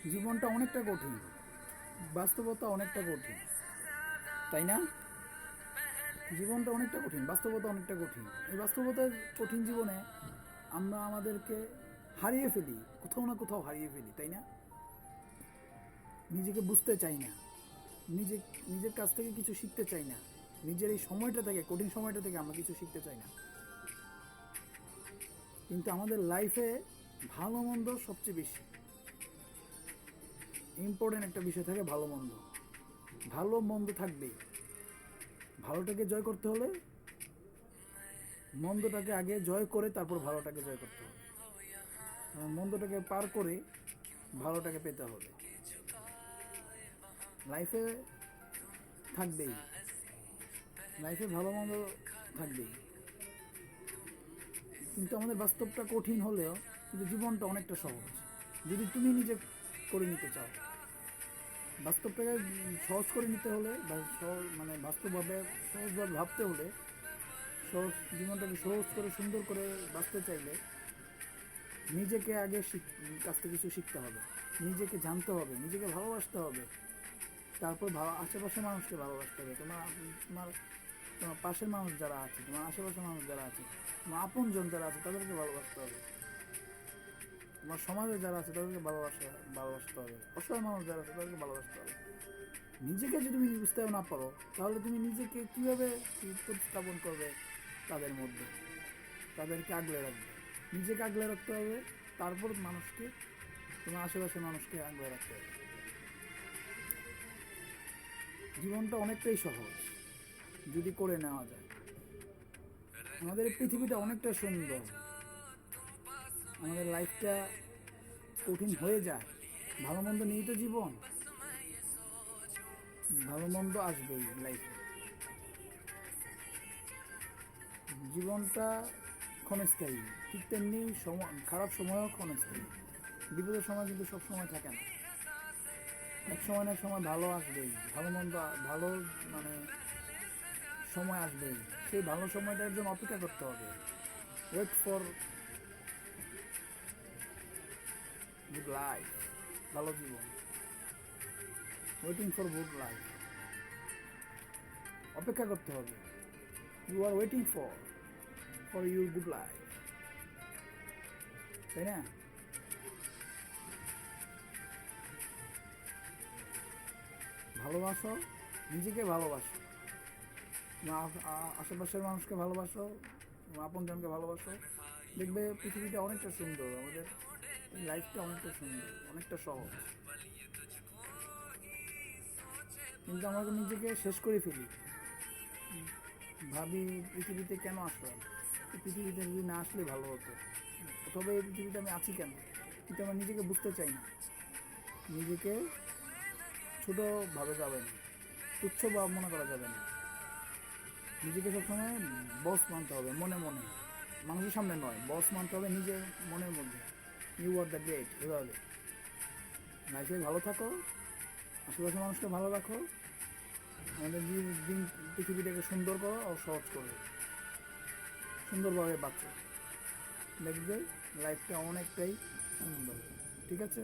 জীবনটা অনেকটা কঠিন, বাস্তবতা অনেকটা কঠিন, তাই না? জীবনটা অনেকটা কঠিন, বাস্তবতা অনেকটা কঠিন। এই বাস্তবতার কঠিন জীবনে আমরা আমাদেরকে হারিয়ে ফেলি, কোথাও না কোথাও হারিয়ে ফেলি, তাই না? নিজেকে বুঝতে চাই না, নিজে নিজের কাছ থেকে কিছু শিখতে চাই না, নিজের এই সময়টা থেকে, কঠিন সময়টা থেকে আমরা কিছু শিখতে চাই না। কিন্তু আমাদের লাইফে ভালো মন্দ সবচেয়ে বেশি ইম্পর্টেন্ট একটা বিষয় থাকে, ভালো মন্দ। ভালো মন্দ থাকবেই। ভালোটাকে জয় করতে হলে মন্দটাকে আগে জয় করে তারপর ভালোটাকে জয় করতে হবে, এবং মন্দটাকে পার করে ভালোটাকে পেতে হবে। লাইফে থাকবেই, লাইফে ভালো মন্দ থাকবেই। কিন্তু আমাদের বাস্তবটা কঠিন হলেও কিন্তু জীবনটা অনেকটা সহজ, যদি তুমি নিজে করে নিতে চাও। বাস্তবটাকে সহজ করে নিতে হলে বা মানে বাস্তবভাবে সহজভাবে ভাবতে হলে, সহজ জীবনটাকে সহজ করে সুন্দর করে বাঁচতে চাইলে নিজেকে আগে কাছ থেকে কিছু শিখতে হবে, নিজেকে জানতে হবে, নিজেকে ভালোবাসতে হবে, তারপর আশেপাশের মানুষকে ভালোবাসতে হবে। তোমার তোমার তোমার পাশের মানুষ যারা আছে, তোমার আশেপাশের মানুষ যারা আছে, তোমার আপনজন যারা আছে তাদেরকে ভালোবাসতে হবে। তোমার সমাজে যারা আছে তাদেরকে ভালোবাসতে হবে। অসহায় মানুষ যারা আছে তাদেরকে ভালোবাসতে হবে। নিজেকে যদি তুমি বুঝতে না পারো, তাহলে তুমি নিজেকে কীভাবে প্রতিস্থাপন করবে তাদের মধ্যে? তাদেরকে আগলে রাখবে, নিজেকে আগলে রাখতে হবে, তারপর মানুষকে, তোমার আশেপাশের মানুষকে আগলে রাখতে হবে। জীবনটা অনেকটাই সহজ যদি করে নেওয়া যায়। আমাদের এই পৃথিবীটা অনেকটা সুন্দর, আমাদের লাইফটা কঠিন হয়ে যায়। ভালো মন্দ নিয়েই তো জীবন, ভালো মন্দ আসবেই লাইফে। জীবনটা ক্ষণস্থায়ী, ঠিক তেমনি খারাপ সময়ও ক্ষণস্থায়ী। বিপদের সময় কিন্তু সব সময় থাকে না, এক সময় না এক সময় ভালো আসবেই, ভালো মন্দ, ভালো মানে সময় আসবেই। সেই ভালো সময়টার জন্য অপেক্ষা করতে হবে। ওয়েট ফর গুড লাইফ, ভালো জীবন। ওয়েটিং ফর গুড লাইফ, অপেক্ষা করতে হবে। You are waiting for for your good life, তাই না? ভালোবাসো, নিজেকে ভালোবাসো, আশেপাশের মানুষকে ভালোবাসো, আপনজনকে ভালোবাসো, দেখবে পৃথিবীটা অনেকটা সুন্দর, আমাদের লাইফটা অনেকটা সুন্দর, অনেকটা সহজ। কিন্তু আমরা নিজেকে শেষ করে ফেলি, ভাবি পৃথিবীতে কেন আসলাম, পৃথিবীতে যদি না আসলে ভালো হতো, অথবা এই পৃথিবীতে আমি আছি কেন। কিন্তু আমরা নিজেকে বুঝতে চাই না, নিজেকে ছোটো ভাবে যাবে না, তুচ্ছ ভাব মনে করা যাবে না। নিজেকে সবসময় বস মানতে হবে, মনে মনে, মানুষের সামনে নয়। বস মানতে হবে নিজের মনের মধ্যে। You are the great. এভাবে লাইফে ভালো থাকো, আশেপাশের মানুষকে ভালো রাখো, আমাদের দিন পৃথিবীটাকে সুন্দর করো ও সহজ করো, সুন্দরভাবে বাঁচো, দেখবে লাইফটা অনেকটাই সুন্দর। ঠিক আছে?